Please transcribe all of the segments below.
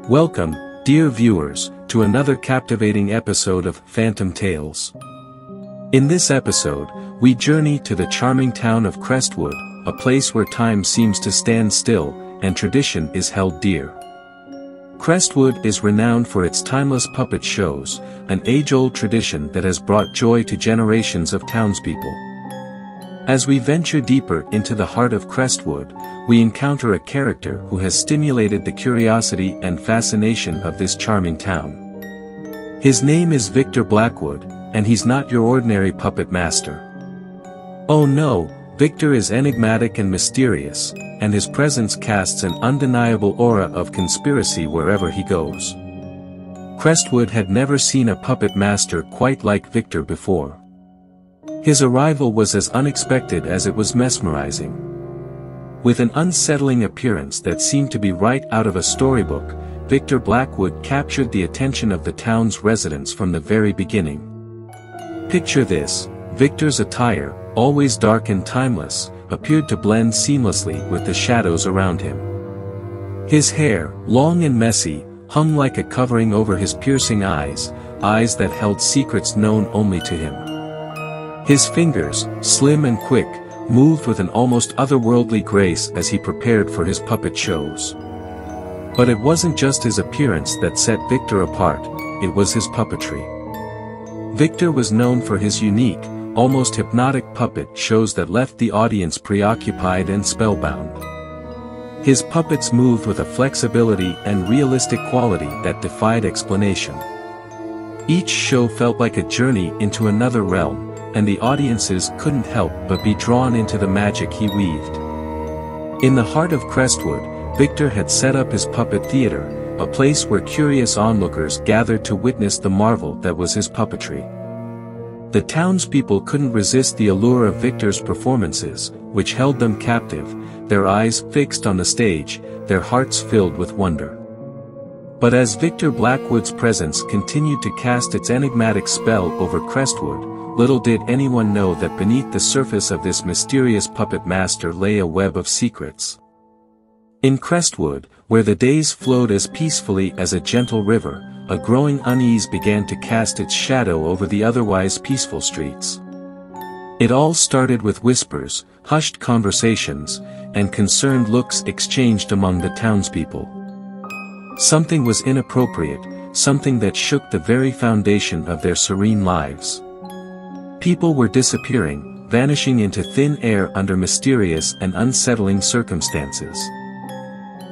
Welcome, dear viewers, to another captivating episode of Phantom Tales. In this episode, we journey to the charming town of Crestwood, a place where time seems to stand still, and tradition is held dear. Crestwood is renowned for its timeless puppet shows, an age-old tradition that has brought joy to generations of townspeople. As we venture deeper into the heart of Crestwood, we encounter a character who has stimulated the curiosity and fascination of this charming town. His name is Victor Blackwood, and he's not your ordinary puppet master. Oh no, Victor is enigmatic and mysterious, and his presence casts an undeniable aura of conspiracy wherever he goes. Crestwood had never seen a puppet master quite like Victor before. His arrival was as unexpected as it was mesmerizing. With an unsettling appearance that seemed to be right out of a storybook, Victor Blackwood captured the attention of the town's residents from the very beginning. Picture this: Victor's attire, always dark and timeless, appeared to blend seamlessly with the shadows around him. His hair, long and messy, hung like a covering over his piercing eyes that held secrets known only to him. His fingers, slim and quick, moved with an almost otherworldly grace as he prepared for his puppet shows. But it wasn't just his appearance that set Victor apart, it was his puppetry. Victor was known for his unique, almost hypnotic puppet shows that left the audience preoccupied and spellbound. His puppets moved with a flexibility and realistic quality that defied explanation. Each show felt like a journey into another realm, and the audiences couldn't help but be drawn into the magic he weaved. In the heart of Crestwood, Victor had set up his puppet theater, a place where curious onlookers gathered to witness the marvel that was his puppetry. The townspeople couldn't resist the allure of Victor's performances, which held them captive, their eyes fixed on the stage, their hearts filled with wonder. But as Victor Blackwood's presence continued to cast its enigmatic spell over Crestwood, little did anyone know that beneath the surface of this mysterious puppet master lay a web of secrets. In Crestwood, where the days flowed as peacefully as a gentle river, a growing unease began to cast its shadow over the otherwise peaceful streets. It all started with whispers, hushed conversations, and concerned looks exchanged among the townspeople. Something was inappropriate, something that shook the very foundation of their serene lives. People were disappearing, vanishing into thin air under mysterious and unsettling circumstances.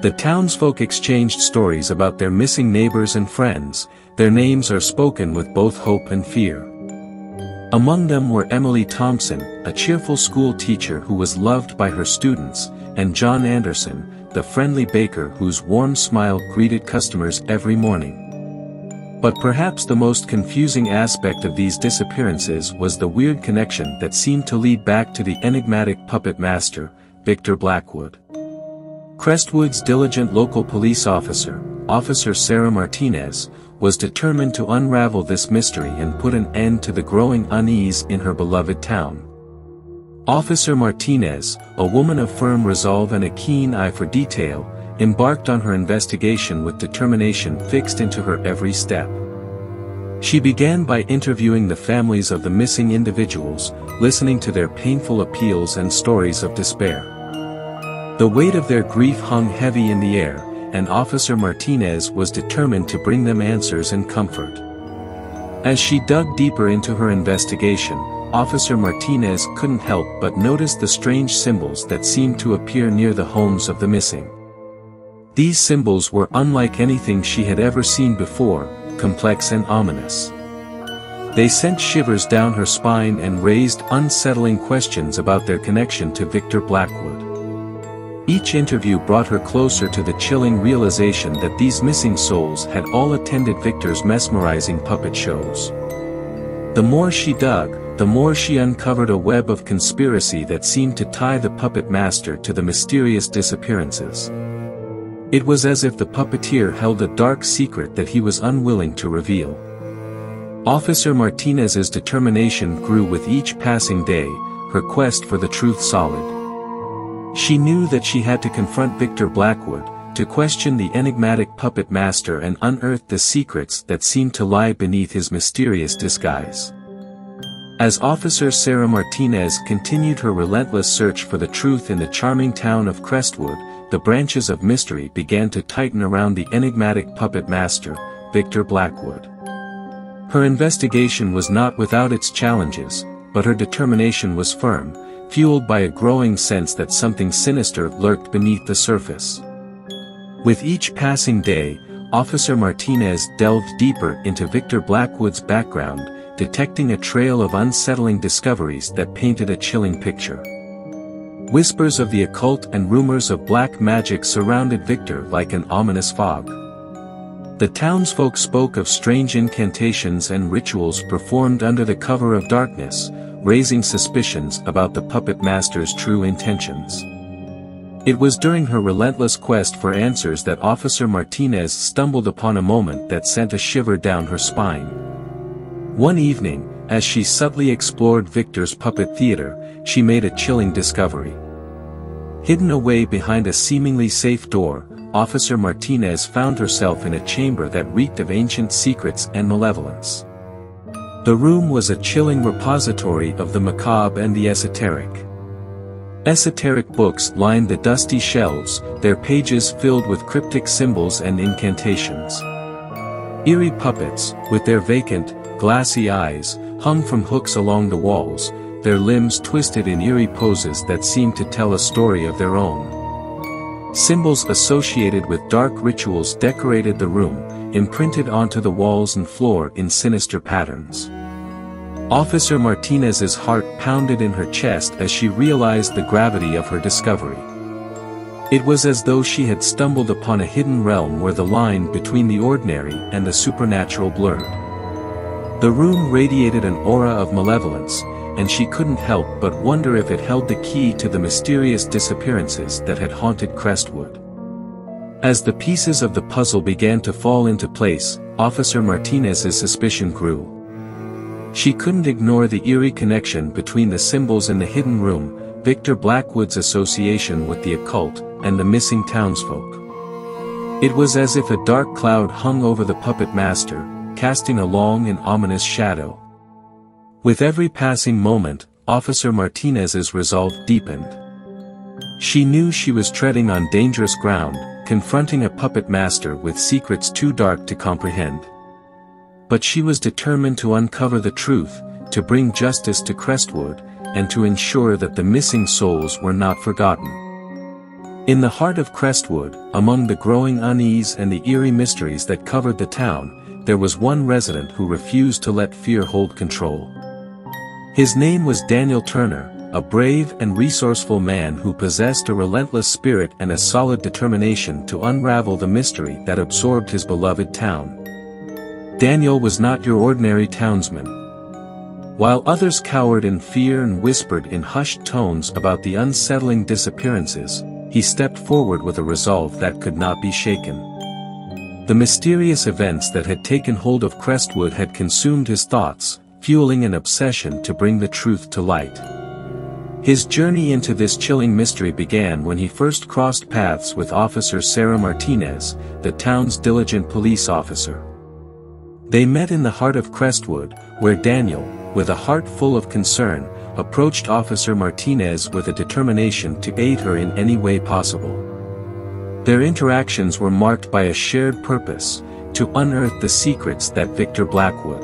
The townsfolk exchanged stories about their missing neighbors and friends, their names are spoken with both hope and fear. Among them were Emily Thompson, a cheerful school teacher who was loved by her students, and John Anderson, the friendly baker whose warm smile greeted customers every morning. But perhaps the most confusing aspect of these disappearances was the weird connection that seemed to lead back to the enigmatic puppet master, Victor Blackwood. Crestwood's diligent local police officer, Officer Sarah Martinez, was determined to unravel this mystery and put an end to the growing unease in her beloved town. Officer Martinez, a woman of firm resolve and a keen eye for detail, embarked on her investigation with determination fixed into her every step. She began by interviewing the families of the missing individuals, listening to their painful appeals and stories of despair. The weight of their grief hung heavy in the air, and Officer Martinez was determined to bring them answers and comfort. As she dug deeper into her investigation, Officer Martinez couldn't help but notice the strange symbols that seemed to appear near the homes of the missing. These symbols were unlike anything she had ever seen before, complex and ominous. They sent shivers down her spine and raised unsettling questions about their connection to Victor Blackwood. Each interview brought her closer to the chilling realization that these missing souls had all attended Victor's mesmerizing puppet shows. The more she dug, the more she uncovered a web of conspiracy that seemed to tie the puppet master to the mysterious disappearances. It was as if the puppeteer held a dark secret that he was unwilling to reveal. Officer Martinez's determination grew with each passing day, her quest for the truth solid. She knew that she had to confront Victor Blackwood, to question the enigmatic puppet master and unearth the secrets that seemed to lie beneath his mysterious disguise. As Officer Sarah Martinez continued her relentless search for the truth in the charming town of Crestwood, the branches of mystery began to tighten around the enigmatic puppet master, Victor Blackwood. Her investigation was not without its challenges, but her determination was firm, fueled by a growing sense that something sinister lurked beneath the surface. With each passing day, Officer Martinez delved deeper into Victor Blackwood's background, detecting a trail of unsettling discoveries that painted a chilling picture. Whispers of the occult and rumors of black magic surrounded Victor like an ominous fog. The townsfolk spoke of strange incantations and rituals performed under the cover of darkness, raising suspicions about the puppet master's true intentions. It was during her relentless quest for answers that Officer Martinez stumbled upon a moment that sent a shiver down her spine. One evening, as she subtly explored Victor's puppet theater, she made a chilling discovery. Hidden away behind a seemingly safe door, Officer Martinez found herself in a chamber that reeked of ancient secrets and malevolence. The room was a chilling repository of the macabre and the esoteric. Esoteric books lined the dusty shelves, their pages filled with cryptic symbols and incantations. Eerie puppets, with their vacant, glassy eyes, hung from hooks along the walls, their limbs twisted in eerie poses that seemed to tell a story of their own. Symbols associated with dark rituals decorated the room, imprinted onto the walls and floor in sinister patterns. Officer Martinez's heart pounded in her chest as she realized the gravity of her discovery. It was as though she had stumbled upon a hidden realm where the line between the ordinary and the supernatural blurred. The room radiated an aura of malevolence, and she couldn't help but wonder if it held the key to the mysterious disappearances that had haunted Crestwood. As the pieces of the puzzle began to fall into place, Officer Martinez's suspicion grew. She couldn't ignore the eerie connection between the symbols in the hidden room, Victor Blackwood's association with the occult, and the missing townsfolk. It was as if a dark cloud hung over the puppet master, casting a long and ominous shadow. With every passing moment, Officer Martinez's resolve deepened. She knew she was treading on dangerous ground, confronting a puppet master with secrets too dark to comprehend. But she was determined to uncover the truth, to bring justice to Crestwood, and to ensure that the missing souls were not forgotten. In the heart of Crestwood, among the growing unease and the eerie mysteries that covered the town, there was one resident who refused to let fear hold control. His name was Daniel Turner, a brave and resourceful man who possessed a relentless spirit and a solid determination to unravel the mystery that absorbed his beloved town. Daniel was not your ordinary townsman. While others cowered in fear and whispered in hushed tones about the unsettling disappearances, he stepped forward with a resolve that could not be shaken. The mysterious events that had taken hold of Crestwood had consumed his thoughts, fueling an obsession to bring the truth to light. His journey into this chilling mystery began when he first crossed paths with Officer Sarah Martinez, the town's diligent police officer. They met in the heart of Crestwood, where Daniel, with a heart full of concern, approached Officer Martinez with a determination to aid her in any way possible. Their interactions were marked by a shared purpose, to unearth the secrets that Victor Blackwood.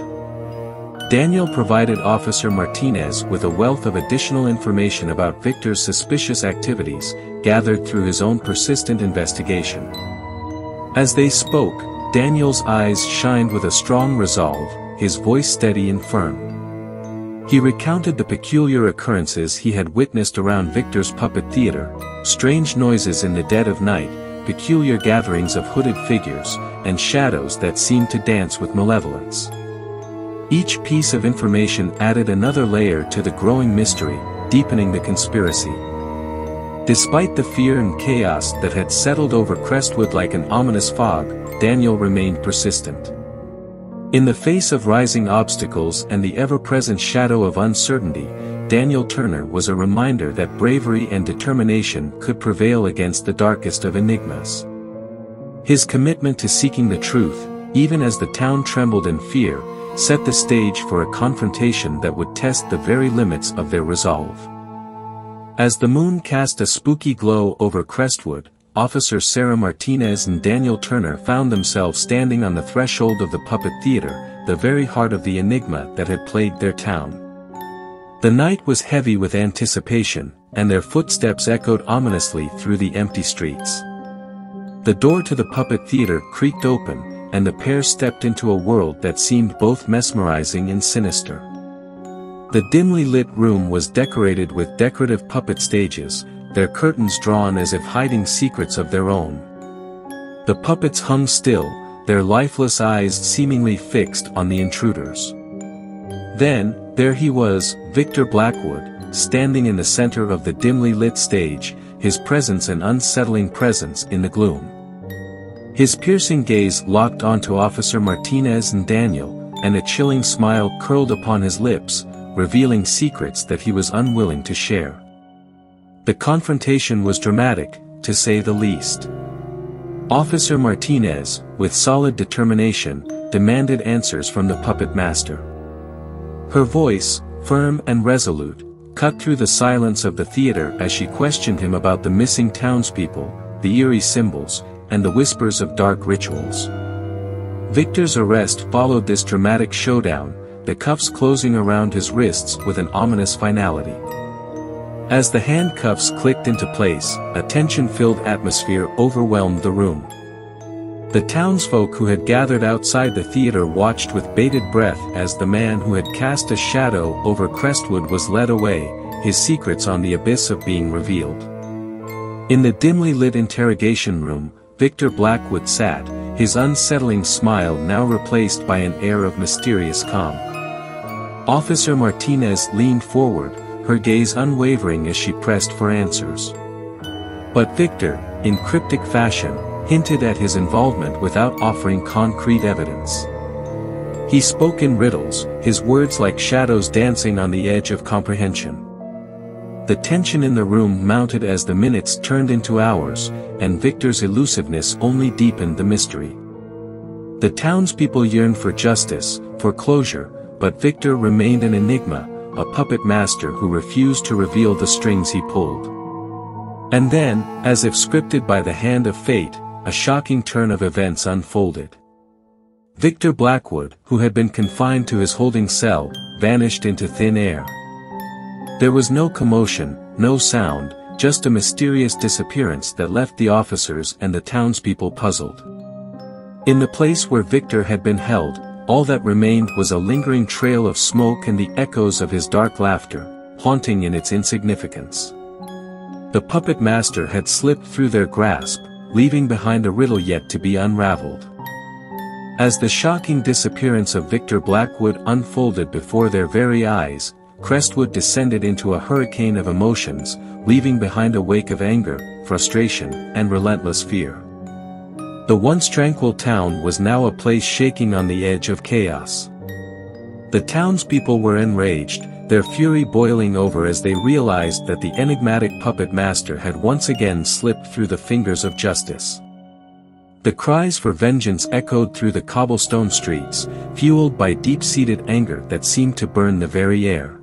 Daniel provided Officer Martinez with a wealth of additional information about Victor's suspicious activities, gathered through his own persistent investigation. As they spoke, Daniel's eyes shined with a strong resolve, his voice steady and firm. He recounted the peculiar occurrences he had witnessed around Victor's puppet theater, strange noises in the dead of night, peculiar gatherings of hooded figures, and shadows that seemed to dance with malevolence. Each piece of information added another layer to the growing mystery, deepening the conspiracy. Despite the fear and chaos that had settled over Crestwood like an ominous fog, Daniel remained persistent. In the face of rising obstacles and the ever-present shadow of uncertainty, Daniel Turner was a reminder that bravery and determination could prevail against the darkest of enigmas. His commitment to seeking the truth, even as the town trembled in fear, set the stage for a confrontation that would test the very limits of their resolve. As the moon cast a spooky glow over Crestwood, Officer Sarah Martinez and Daniel Turner found themselves standing on the threshold of the Puppet Theater, the very heart of the enigma that had plagued their town. The night was heavy with anticipation, and their footsteps echoed ominously through the empty streets. The door to the Puppet Theater creaked open, and the pair stepped into a world that seemed both mesmerizing and sinister. The dimly lit room was decorated with decorative puppet stages, their curtains drawn as if hiding secrets of their own. The puppets hung still, their lifeless eyes seemingly fixed on the intruders. Then, there he was, Victor Blackwood, standing in the center of the dimly lit stage, his presence an unsettling presence in the gloom. His piercing gaze locked onto Officer Martinez and Daniel, and a chilling smile curled upon his lips, revealing secrets that he was unwilling to share. The confrontation was dramatic, to say the least. Officer Martinez, with solid determination, demanded answers from the puppet master. Her voice, firm and resolute, cut through the silence of the theater as she questioned him about the missing townspeople, the eerie symbols, and the whispers of dark rituals. Victor's arrest followed this dramatic showdown, the cuffs closing around his wrists with an ominous finality. As the handcuffs clicked into place, a tension-filled atmosphere overwhelmed the room. The townsfolk who had gathered outside the theater watched with bated breath as the man who had cast a shadow over Crestwood was led away, his secrets on the abyss of being revealed. In the dimly lit interrogation room, Victor Blackwood sat, his unsettling smile now replaced by an air of mysterious calm. Officer Martinez leaned forward, her gaze unwavering as she pressed for answers. But Victor, in cryptic fashion, hinted at his involvement without offering concrete evidence. He spoke in riddles, his words like shadows dancing on the edge of comprehension. The tension in the room mounted as the minutes turned into hours, and Victor's elusiveness only deepened the mystery. The townspeople yearned for justice, for closure, but Victor remained an enigma, a puppet master who refused to reveal the strings he pulled. And then, as if scripted by the hand of fate, a shocking turn of events unfolded. Victor Blackwood, who had been confined to his holding cell, vanished into thin air. There was no commotion, no sound, just a mysterious disappearance that left the officers and the townspeople puzzled. In the place where Victor had been held, all that remained was a lingering trail of smoke and the echoes of his dark laughter, haunting in its insignificance. The puppet master had slipped through their grasp, leaving behind a riddle yet to be unraveled. As the shocking disappearance of Victor Blackwood unfolded before their very eyes, Crestwood descended into a hurricane of emotions, leaving behind a wake of anger, frustration, and relentless fear. The once tranquil town was now a place shaking on the edge of chaos. The townspeople were enraged, their fury boiling over as they realized that the enigmatic puppet master had once again slipped through the fingers of justice. The cries for vengeance echoed through the cobblestone streets, fueled by deep-seated anger that seemed to burn the very air.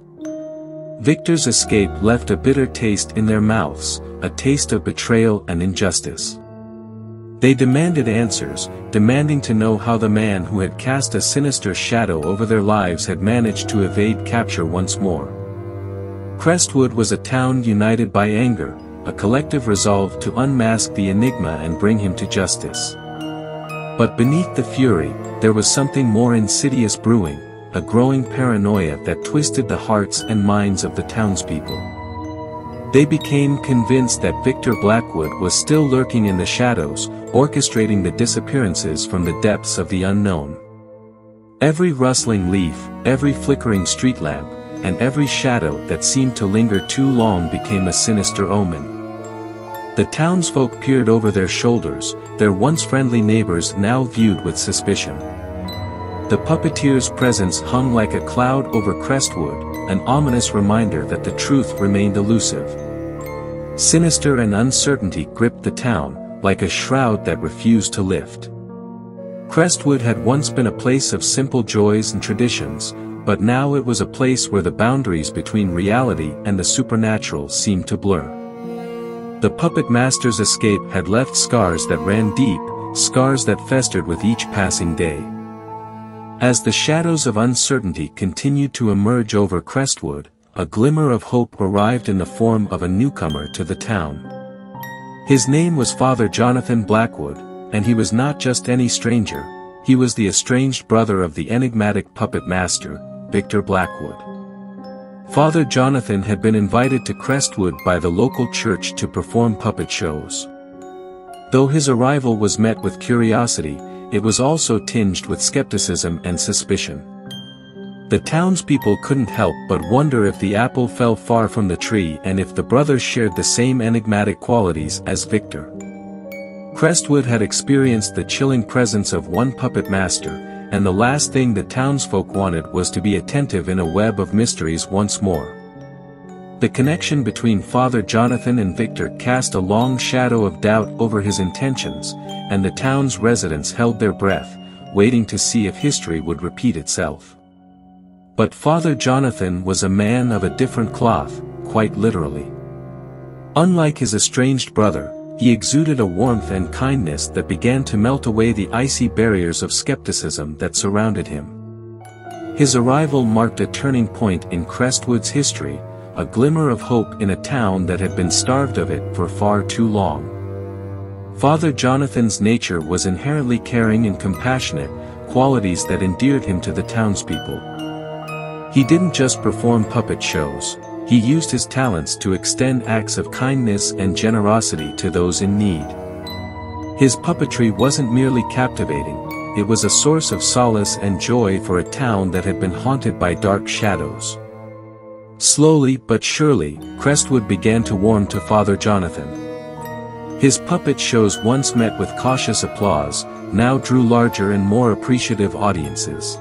Victor's escape left a bitter taste in their mouths, a taste of betrayal and injustice. They demanded answers, demanding to know how the man who had cast a sinister shadow over their lives had managed to evade capture once more. Crestwood was a town united by anger, a collective resolve to unmask the enigma and bring him to justice. But beneath the fury, there was something more insidious brewing, a growing paranoia that twisted the hearts and minds of the townspeople. They became convinced that Victor Blackwood was still lurking in the shadows, orchestrating the disappearances from the depths of the unknown. Every rustling leaf, every flickering street lamp, and every shadow that seemed to linger too long became a sinister omen. The townsfolk peered over their shoulders, their once friendly neighbors now viewed with suspicion. The puppeteer's presence hung like a cloud over Crestwood, an ominous reminder that the truth remained elusive. Sinister and uncertainty gripped the town, like a shroud that refused to lift. Crestwood had once been a place of simple joys and traditions, but now it was a place where the boundaries between reality and the supernatural seemed to blur. The puppet master's escape had left scars that ran deep, scars that festered with each passing day. As the shadows of uncertainty continued to emerge over Crestwood, a glimmer of hope arrived in the form of a newcomer to the town. His name was Father Jonathan Blackwood, and he was not just any stranger, he was the estranged brother of the enigmatic puppet master, Victor Blackwood. Father Jonathan had been invited to Crestwood by the local church to perform puppet shows. Though his arrival was met with curiosity, it was also tinged with skepticism and suspicion. The townspeople couldn't help but wonder if the apple fell far from the tree and if the brothers shared the same enigmatic qualities as Victor. Crestwood had experienced the chilling presence of one puppet master, and the last thing the townsfolk wanted was to be attentive in a web of mysteries once more. The connection between Father Jonathan and Victor cast a long shadow of doubt over his intentions, and the town's residents held their breath, waiting to see if history would repeat itself. But Father Jonathan was a man of a different cloth, quite literally. Unlike his estranged brother, he exuded a warmth and kindness that began to melt away the icy barriers of skepticism that surrounded him. His arrival marked a turning point in Crestwood's history, a glimmer of hope in a town that had been starved of it for far too long. Father Jonathan's nature was inherently caring and compassionate, qualities that endeared him to the townspeople. He didn't just perform puppet shows, he used his talents to extend acts of kindness and generosity to those in need. His puppetry wasn't merely captivating, it was a source of solace and joy for a town that had been haunted by dark shadows. Slowly but surely, Crestwood began to warm to Father Jonathan. His puppet shows once met with cautious applause, now drew larger and more appreciative audiences.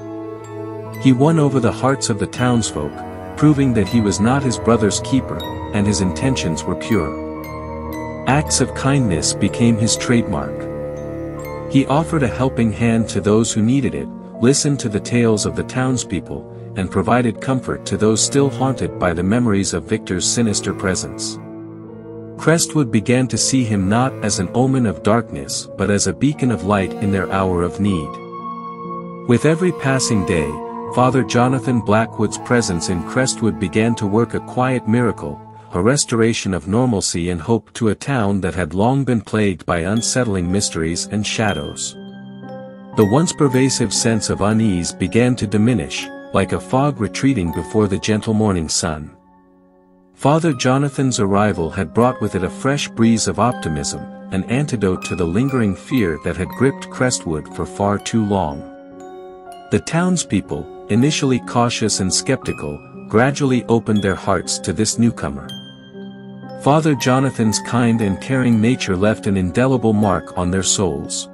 He won over the hearts of the townsfolk, proving that he was not his brother's keeper, and his intentions were pure. Acts of kindness became his trademark. He offered a helping hand to those who needed it, listened to the tales of the townspeople, and provided comfort to those still haunted by the memories of Victor's sinister presence. Crestwood began to see him not as an omen of darkness but as a beacon of light in their hour of need. With every passing day, Father Jonathan Blackwood's presence in Crestwood began to work a quiet miracle, a restoration of normalcy and hope to a town that had long been plagued by unsettling mysteries and shadows. The once pervasive sense of unease began to diminish, like a fog retreating before the gentle morning sun. Father Jonathan's arrival had brought with it a fresh breeze of optimism, an antidote to the lingering fear that had gripped Crestwood for far too long. The townspeople, initially cautious and skeptical, gradually opened their hearts to this newcomer. Father Jonathan's kind and caring nature left an indelible mark on their souls.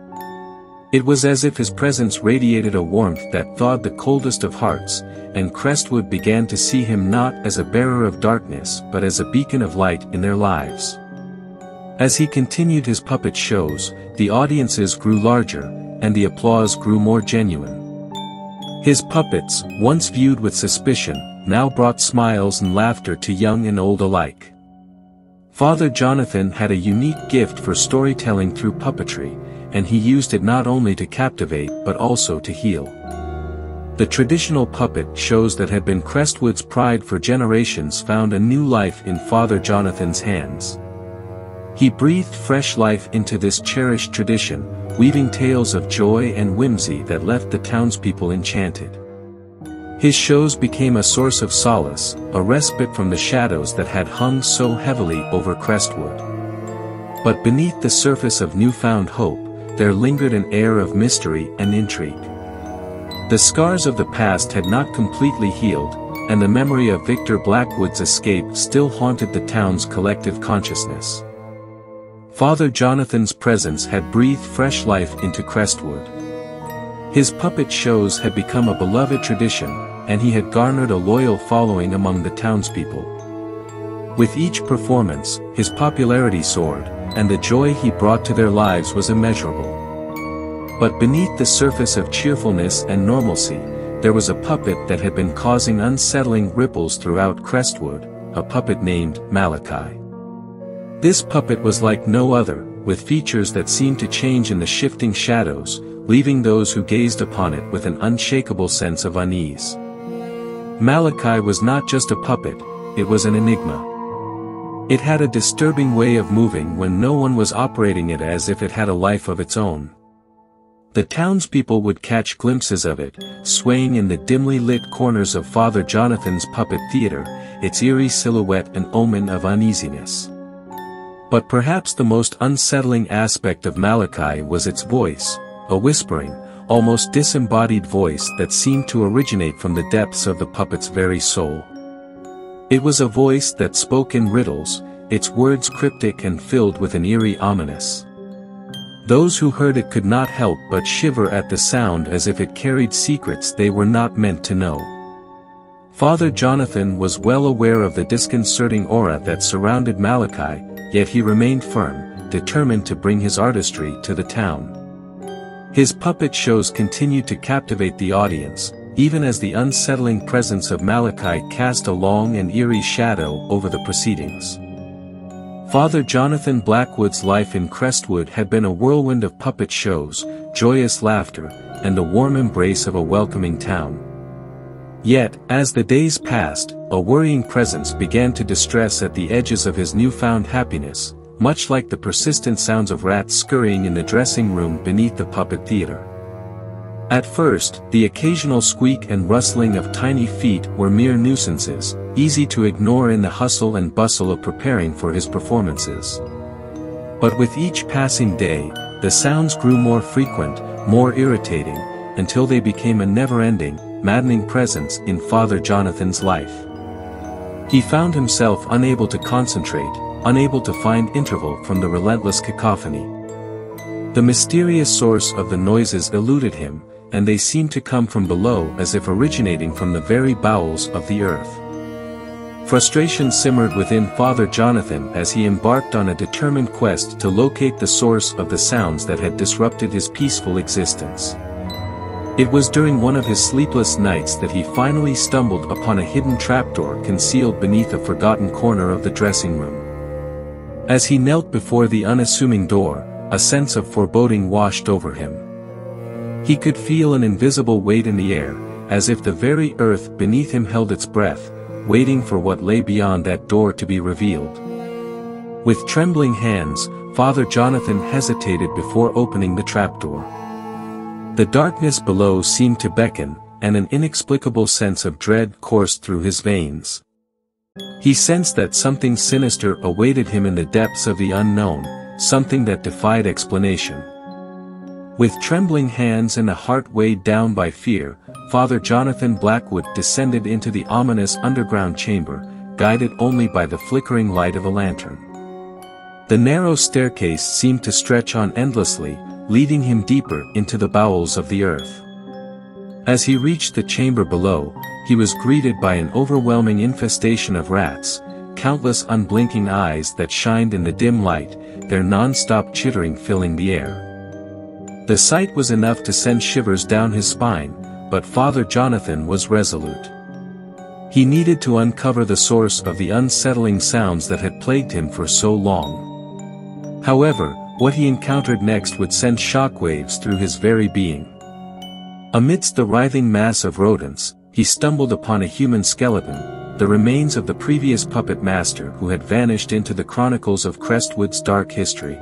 It was as if his presence radiated a warmth that thawed the coldest of hearts, and Crestwood began to see him not as a bearer of darkness but as a beacon of light in their lives. As he continued his puppet shows, the audiences grew larger, and the applause grew more genuine. His puppets, once viewed with suspicion, now brought smiles and laughter to young and old alike. Father Jonathan had a unique gift for storytelling through puppetry, and he used it not only to captivate but also to heal. The traditional puppet shows that had been Crestwood's pride for generations found a new life in Father Jonathan's hands. He breathed fresh life into this cherished tradition, weaving tales of joy and whimsy that left the townspeople enchanted. His shows became a source of solace, a respite from the shadows that had hung so heavily over Crestwood. But beneath the surface of newfound hope, there lingered an air of mystery and intrigue. The scars of the past had not completely healed, and the memory of Victor Blackwood's escape still haunted the town's collective consciousness. Father Jonathan's presence had breathed fresh life into Crestwood. His puppet shows had become a beloved tradition, and he had garnered a loyal following among the townspeople. With each performance, his popularity soared, and the joy he brought to their lives was immeasurable. But beneath the surface of cheerfulness and normalcy, there was a puppet that had been causing unsettling ripples throughout Crestwood, a puppet named Malachi. This puppet was like no other, with features that seemed to change in the shifting shadows, leaving those who gazed upon it with an unshakable sense of unease. Malachi was not just a puppet, it was an enigma. It had a disturbing way of moving when no one was operating it, as if it had a life of its own. The townspeople would catch glimpses of it, swaying in the dimly lit corners of Father Jonathan's puppet theater, its eerie silhouette an omen of uneasiness. But perhaps the most unsettling aspect of Malachi was its voice, a whispering, almost disembodied voice that seemed to originate from the depths of the puppet's very soul. It was a voice that spoke in riddles, its words cryptic and filled with an eerie ominous. Those who heard it could not help but shiver at the sound, as if it carried secrets they were not meant to know. Father Jonathan was well aware of the disconcerting aura that surrounded Malachi, yet he remained firm, determined to bring his artistry to the town. His puppet shows continued to captivate the audience, even as the unsettling presence of Malachi cast a long and eerie shadow over the proceedings. Father Jonathan Blackwood's life in Crestwood had been a whirlwind of puppet shows, joyous laughter, and the warm embrace of a welcoming town. Yet, as the days passed, a worrying presence began to distress at the edges of his newfound happiness, much like the persistent sounds of rats scurrying in the dressing room beneath the puppet theater. At first, the occasional squeak and rustling of tiny feet were mere nuisances, easy to ignore in the hustle and bustle of preparing for his performances. But with each passing day, the sounds grew more frequent, more irritating, until they became a never-ending, maddening presence in Father Jonathan's life. He found himself unable to concentrate, unable to find interval from the relentless cacophony. The mysterious source of the noises eluded him, and they seemed to come from below, as if originating from the very bowels of the earth. Frustration simmered within Father Jonathan as he embarked on a determined quest to locate the source of the sounds that had disrupted his peaceful existence. It was during one of his sleepless nights that he finally stumbled upon a hidden trapdoor concealed beneath a forgotten corner of the dressing room. As he knelt before the unassuming door, a sense of foreboding washed over him. He could feel an invisible weight in the air, as if the very earth beneath him held its breath, waiting for what lay beyond that door to be revealed. With trembling hands, Father Jonathan hesitated before opening the trapdoor. The darkness below seemed to beckon, and an inexplicable sense of dread coursed through his veins. He sensed that something sinister awaited him in the depths of the unknown, something that defied explanation. With trembling hands and a heart weighed down by fear, Father Jonathan Blackwood descended into the ominous underground chamber, guided only by the flickering light of a lantern. The narrow staircase seemed to stretch on endlessly, leading him deeper into the bowels of the earth. As he reached the chamber below, he was greeted by an overwhelming infestation of rats, countless unblinking eyes that shined in the dim light, their non-stop chittering filling the air. The sight was enough to send shivers down his spine, but Father Jonathan was resolute. He needed to uncover the source of the unsettling sounds that had plagued him for so long. However, what he encountered next would send shockwaves through his very being. Amidst the writhing mass of rodents, he stumbled upon a human skeleton, the remains of the previous puppet master who had vanished into the chronicles of Crestwood's dark history.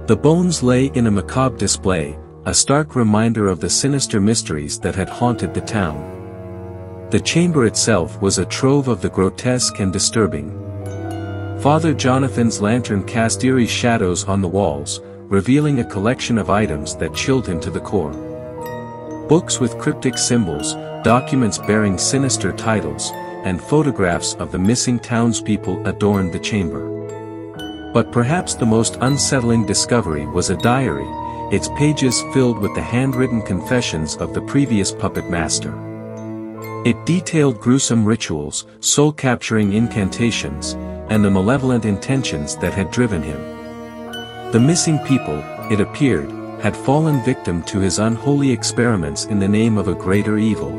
The bones lay in a macabre display, a stark reminder of the sinister mysteries that had haunted the town. The chamber itself was a trove of the grotesque and disturbing. Father Jonathan's lantern cast eerie shadows on the walls, revealing a collection of items that chilled him to the core. Books with cryptic symbols, documents bearing sinister titles, and photographs of the missing townspeople adorned the chamber. But perhaps the most unsettling discovery was a diary, its pages filled with the handwritten confessions of the previous puppet master. It detailed gruesome rituals, soul-capturing incantations, and the malevolent intentions that had driven him. The missing people, it appeared, had fallen victim to his unholy experiments in the name of a greater evil.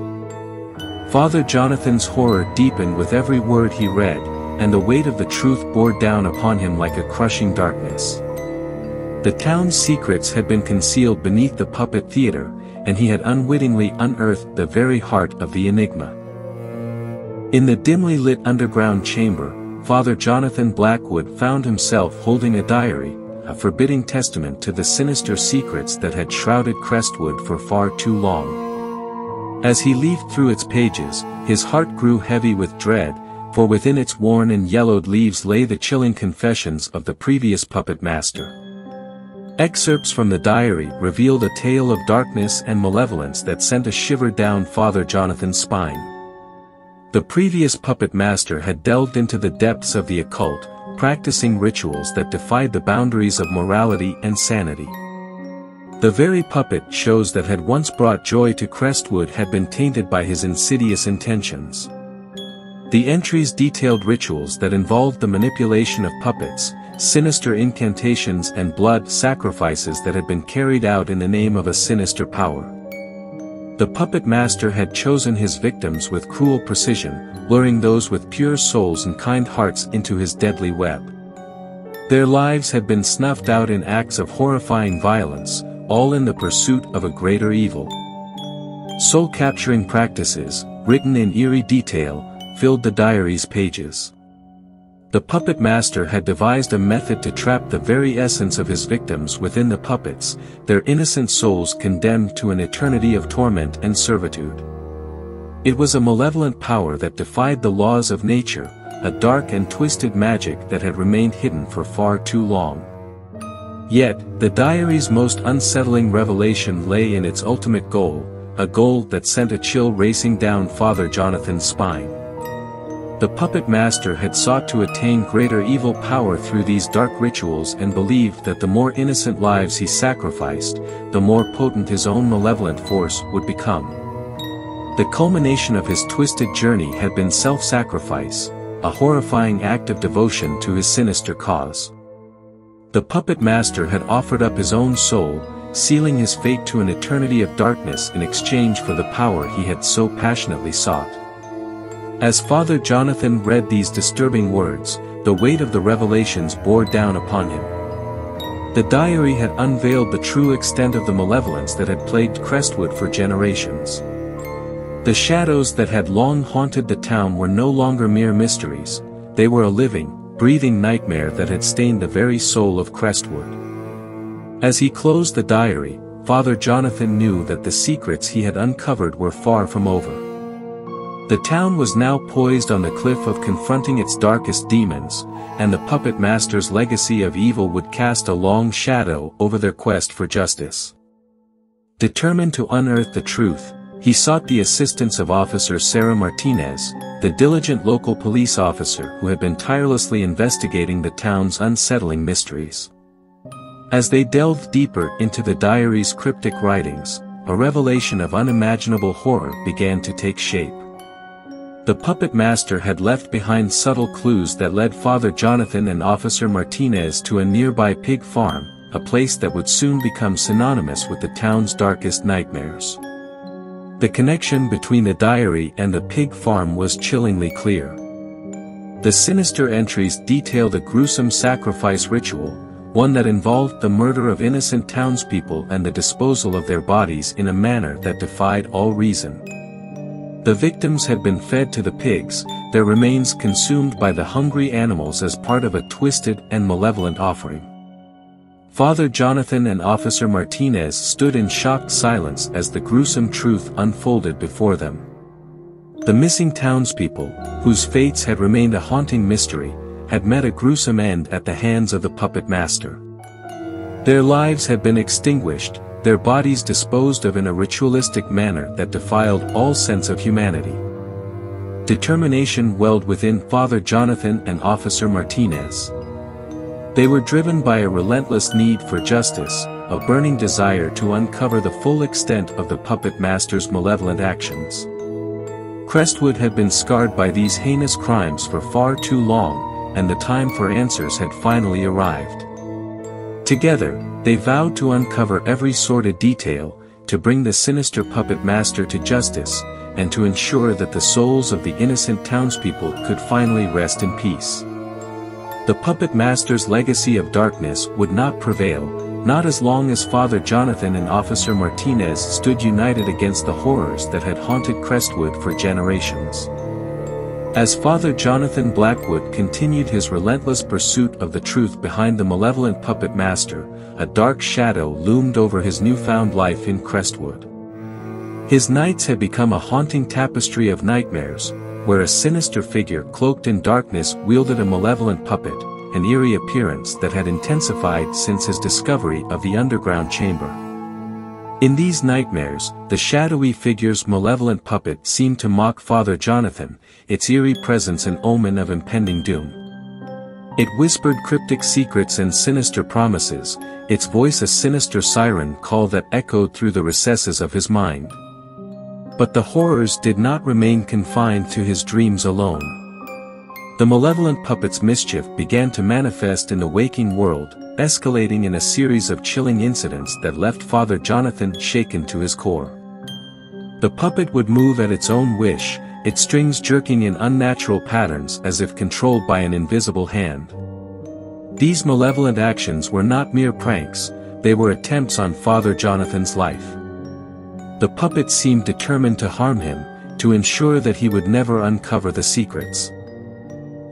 Father Jonathan's horror deepened with every word he read, and the weight of the truth bore down upon him like a crushing darkness. The town's secrets had been concealed beneath the puppet theater, and he had unwittingly unearthed the very heart of the enigma. In the dimly lit underground chamber, Father Jonathan Blackwood found himself holding a diary, a forbidding testament to the sinister secrets that had shrouded Crestwood for far too long. As he leafed through its pages, his heart grew heavy with dread, for within its worn and yellowed leaves lay the chilling confessions of the previous puppet master. Excerpts from the diary revealed a tale of darkness and malevolence that sent a shiver down Father Jonathan's spine. The previous puppet master had delved into the depths of the occult, practicing rituals that defied the boundaries of morality and sanity. The very puppet shows that had once brought joy to Crestwood had been tainted by his insidious intentions. The entries detailed rituals that involved the manipulation of puppets, sinister incantations and blood sacrifices that had been carried out in the name of a sinister power. The puppet master had chosen his victims with cruel precision, luring those with pure souls and kind hearts into his deadly web. Their lives had been snuffed out in acts of horrifying violence, all in the pursuit of a greater evil. Soul-capturing practices, written in eerie detail, filled the diary's pages. The puppet master had devised a method to trap the very essence of his victims within the puppets, their innocent souls condemned to an eternity of torment and servitude. It was a malevolent power that defied the laws of nature, a dark and twisted magic that had remained hidden for far too long. Yet, the diary's most unsettling revelation lay in its ultimate goal, a goal that sent a chill racing down Father Jonathan's spine. The puppet master had sought to attain greater evil power through these dark rituals and believed that the more innocent lives he sacrificed, the more potent his own malevolent force would become. The culmination of his twisted journey had been self-sacrifice, a horrifying act of devotion to his sinister cause. The puppet master had offered up his own soul, sealing his fate to an eternity of darkness in exchange for the power he had so passionately sought. As Father Jonathan read these disturbing words, the weight of the revelations bore down upon him. The diary had unveiled the true extent of the malevolence that had plagued Crestwood for generations. The shadows that had long haunted the town were no longer mere mysteries, they were a living, breathing nightmare that had stained the very soul of Crestwood. As he closed the diary, Father Jonathan knew that the secrets he had uncovered were far from over. The town was now poised on the cliff of confronting its darkest demons, and the puppet master's legacy of evil would cast a long shadow over their quest for justice. Determined to unearth the truth, he sought the assistance of Officer Sarah Martinez, the diligent local police officer who had been tirelessly investigating the town's unsettling mysteries. As they delved deeper into the diary's cryptic writings, a revelation of unimaginable horror began to take shape. The puppet master had left behind subtle clues that led Father Jonathan and Officer Martinez to a nearby pig farm, a place that would soon become synonymous with the town's darkest nightmares. The connection between the diary and the pig farm was chillingly clear. The sinister entries detailed a gruesome sacrifice ritual, one that involved the murder of innocent townspeople and the disposal of their bodies in a manner that defied all reason. The victims had been fed to the pigs, their remains consumed by the hungry animals as part of a twisted and malevolent offering. Father Jonathan and Officer Martinez stood in shocked silence as the gruesome truth unfolded before them. The missing townspeople, whose fates had remained a haunting mystery, had met a gruesome end at the hands of the puppet master. Their lives had been extinguished, their bodies disposed of in a ritualistic manner that defiled all sense of humanity. Determination welled within Father Jonathan and Officer Martinez. They were driven by a relentless need for justice, a burning desire to uncover the full extent of the puppet master's malevolent actions. Crestwood had been scarred by these heinous crimes for far too long, and the time for answers had finally arrived. Together, they vowed to uncover every sordid detail, to bring the sinister puppet master to justice, and to ensure that the souls of the innocent townspeople could finally rest in peace. The puppet master's legacy of darkness would not prevail, not as long as Father Jonathan and Officer Martinez stood united against the horrors that had haunted Crestwood for generations. As Father Jonathan Blackwood continued his relentless pursuit of the truth behind the malevolent puppet master, a dark shadow loomed over his newfound life in Crestwood. His nights had become a haunting tapestry of nightmares, where a sinister figure cloaked in darkness wielded a malevolent puppet, an eerie appearance that had intensified since his discovery of the underground chamber. In these nightmares, the shadowy figure's malevolent puppet seemed to mock Father Jonathan, its eerie presence an omen of impending doom. It whispered cryptic secrets and sinister promises, its voice a sinister siren call that echoed through the recesses of his mind. But the horrors did not remain confined to his dreams alone. The malevolent puppet's mischief began to manifest in the waking world, escalating in a series of chilling incidents that left Father Jonathan shaken to his core. The puppet would move at its own wish, its strings jerking in unnatural patterns as if controlled by an invisible hand. These malevolent actions were not mere pranks, they were attempts on Father Jonathan's life. The puppet seemed determined to harm him, to ensure that he would never uncover the secrets.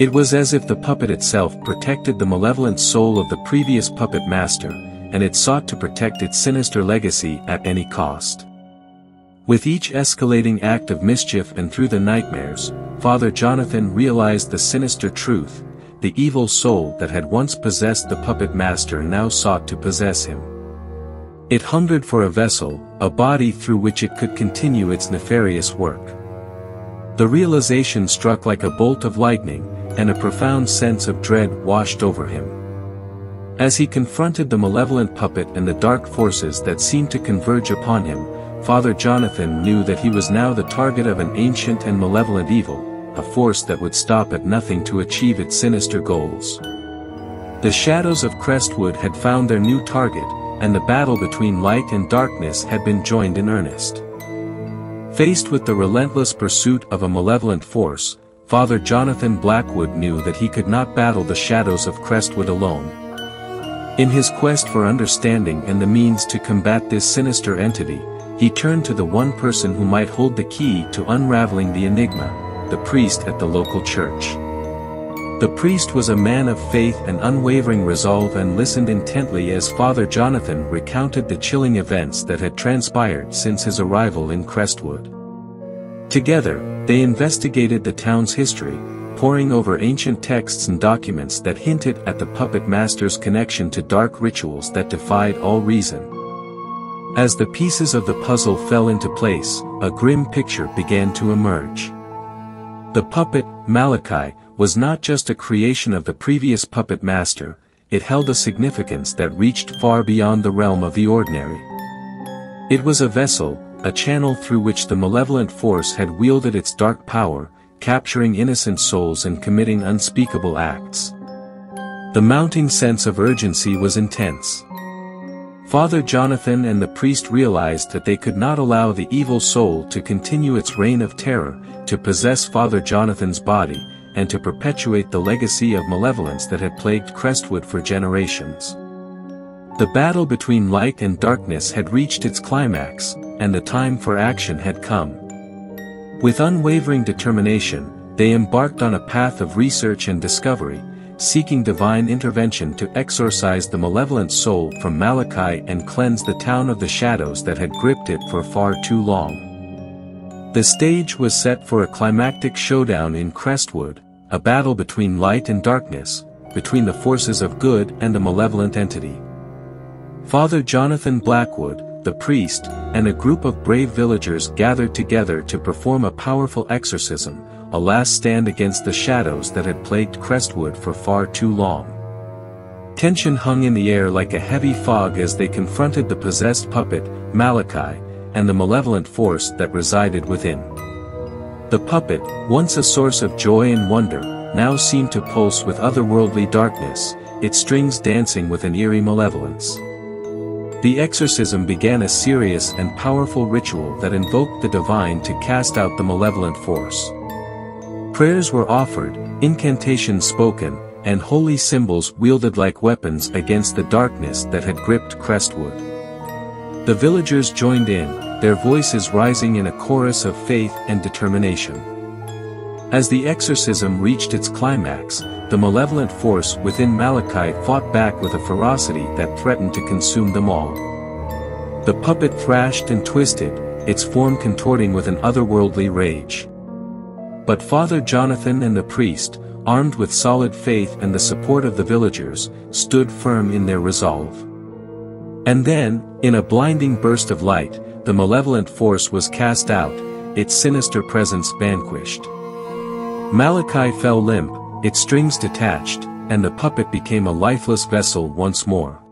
It was as if the puppet itself protected the malevolent soul of the previous puppet master, and it sought to protect its sinister legacy at any cost. With each escalating act of mischief and through the nightmares, Father Jonathan realized the sinister truth: the evil soul that had once possessed the puppet master now sought to possess him. It hungered for a vessel, a body through which it could continue its nefarious work. The realization struck like a bolt of lightning, and a profound sense of dread washed over him. As he confronted the malevolent puppet and the dark forces that seemed to converge upon him, Father Jonathan knew that he was now the target of an ancient and malevolent evil, a force that would stop at nothing to achieve its sinister goals. The shadows of Crestwood had found their new target, and the battle between light and darkness had been joined in earnest. Faced with the relentless pursuit of a malevolent force, Father Jonathan Blackwood knew that he could not battle the shadows of Crestwood alone. In his quest for understanding and the means to combat this sinister entity, he turned to the one person who might hold the key to unraveling the enigma: the priest at the local church. The priest was a man of faith and unwavering resolve and listened intently as Father Jonathan recounted the chilling events that had transpired since his arrival in Crestwood. Together, they investigated the town's history, poring over ancient texts and documents that hinted at the puppet master's connection to dark rituals that defied all reason. As the pieces of the puzzle fell into place, a grim picture began to emerge. The puppet, Malachi, was not just a creation of the previous puppet master, it held a significance that reached far beyond the realm of the ordinary. It was a vessel, a channel through which the malevolent force had wielded its dark power, capturing innocent souls and committing unspeakable acts. The mounting sense of urgency was intense. Father Jonathan and the priest realized that they could not allow the evil soul to continue its reign of terror, to possess Father Jonathan's body, and to perpetuate the legacy of malevolence that had plagued Crestwood for generations. The battle between light and darkness had reached its climax, and the time for action had come. With unwavering determination, they embarked on a path of research and discovery, seeking divine intervention to exorcise the malevolent soul from Malachi and cleanse the town of the shadows that had gripped it for far too long. The stage was set for a climactic showdown in Crestwood, a battle between light and darkness, between the forces of good and a malevolent entity. Father Jonathan Blackwood, the priest, and a group of brave villagers gathered together to perform a powerful exorcism, a last stand against the shadows that had plagued Crestwood for far too long. Tension hung in the air like a heavy fog as they confronted the possessed puppet, Malachi, and the malevolent force that resided within. The puppet, once a source of joy and wonder, now seemed to pulse with otherworldly darkness, its strings dancing with an eerie malevolence. The exorcism began a serious and powerful ritual that invoked the divine to cast out the malevolent force. Prayers were offered, incantations spoken, and holy symbols wielded like weapons against the darkness that had gripped Crestwood. The villagers joined in, their voices rising in a chorus of faith and determination. As the exorcism reached its climax, the malevolent force within Malachi fought back with a ferocity that threatened to consume them all. The puppet thrashed and twisted, its form contorting with an otherworldly rage. But Father Jonathan and the priest, armed with solid faith and the support of the villagers, stood firm in their resolve. And then, in a blinding burst of light, the malevolent force was cast out, its sinister presence vanquished. Malachi fell limp, its strings detached, and the puppet became a lifeless vessel once more.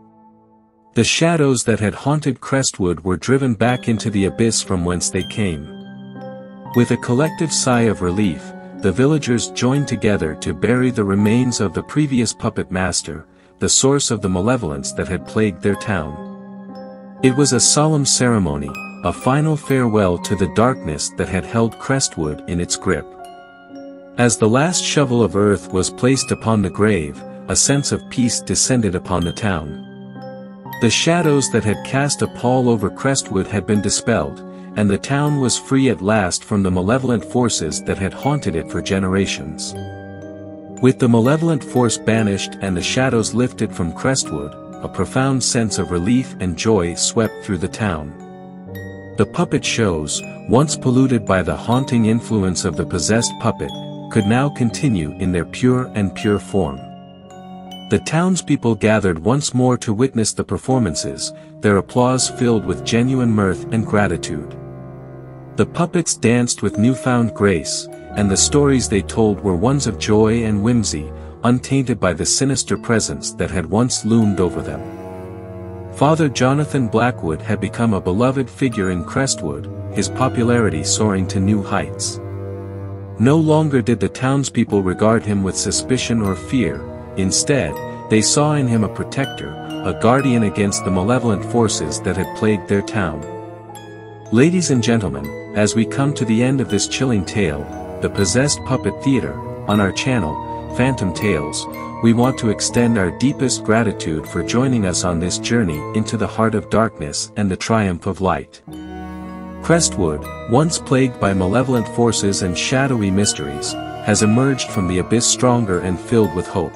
The shadows that had haunted Crestwood were driven back into the abyss from whence they came. With a collective sigh of relief, the villagers joined together to bury the remains of the previous puppet master, the source of the malevolence that had plagued their town. It was a solemn ceremony, a final farewell to the darkness that had held Crestwood in its grip. As the last shovel of earth was placed upon the grave, a sense of peace descended upon the town. The shadows that had cast a pall over Crestwood had been dispelled, and the town was free at last from the malevolent forces that had haunted it for generations. With the malevolent force banished and the shadows lifted from Crestwood, a profound sense of relief and joy swept through the town. The puppet shows, once polluted by the haunting influence of the possessed puppet, could now continue in their pure form. The townspeople gathered once more to witness the performances, their applause filled with genuine mirth and gratitude. The puppets danced with newfound grace, and the stories they told were ones of joy and whimsy, untainted by the sinister presence that had once loomed over them. Father Jonathan Blackwood had become a beloved figure in Crestwood, his popularity soaring to new heights. No longer did the townspeople regard him with suspicion or fear, instead, they saw in him a protector, a guardian against the malevolent forces that had plagued their town. Ladies and gentlemen, as we come to the end of this chilling tale, The Possessed Puppet Theater, on our channel, Phantom Tales, we want to extend our deepest gratitude for joining us on this journey into the heart of darkness and the triumph of light. Crestwood, once plagued by malevolent forces and shadowy mysteries, has emerged from the abyss stronger and filled with hope.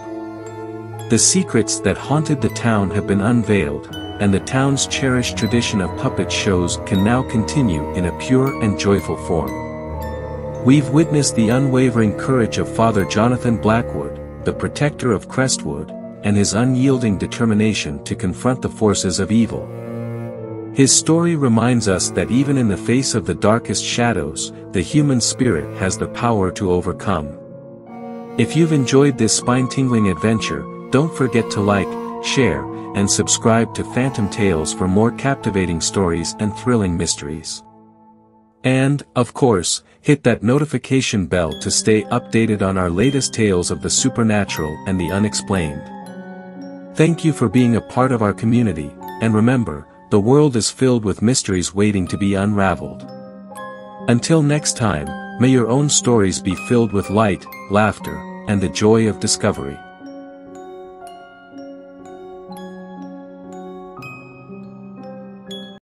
The secrets that haunted the town have been unveiled, and the town's cherished tradition of puppet shows can now continue in a pure and joyful form. We've witnessed the unwavering courage of Father Jonathan Blackwood, the protector of Crestwood, and his unyielding determination to confront the forces of evil. His story reminds us that even in the face of the darkest shadows, the human spirit has the power to overcome. If you've enjoyed this spine-tingling adventure, don't forget to like, share, and subscribe to Phantom Tales for more captivating stories and thrilling mysteries. And, of course, hit that notification bell to stay updated on our latest tales of the supernatural and the unexplained. Thank you for being a part of our community, and remember, the world is filled with mysteries waiting to be unraveled. Until next time, may your own stories be filled with light, laughter, and the joy of discovery.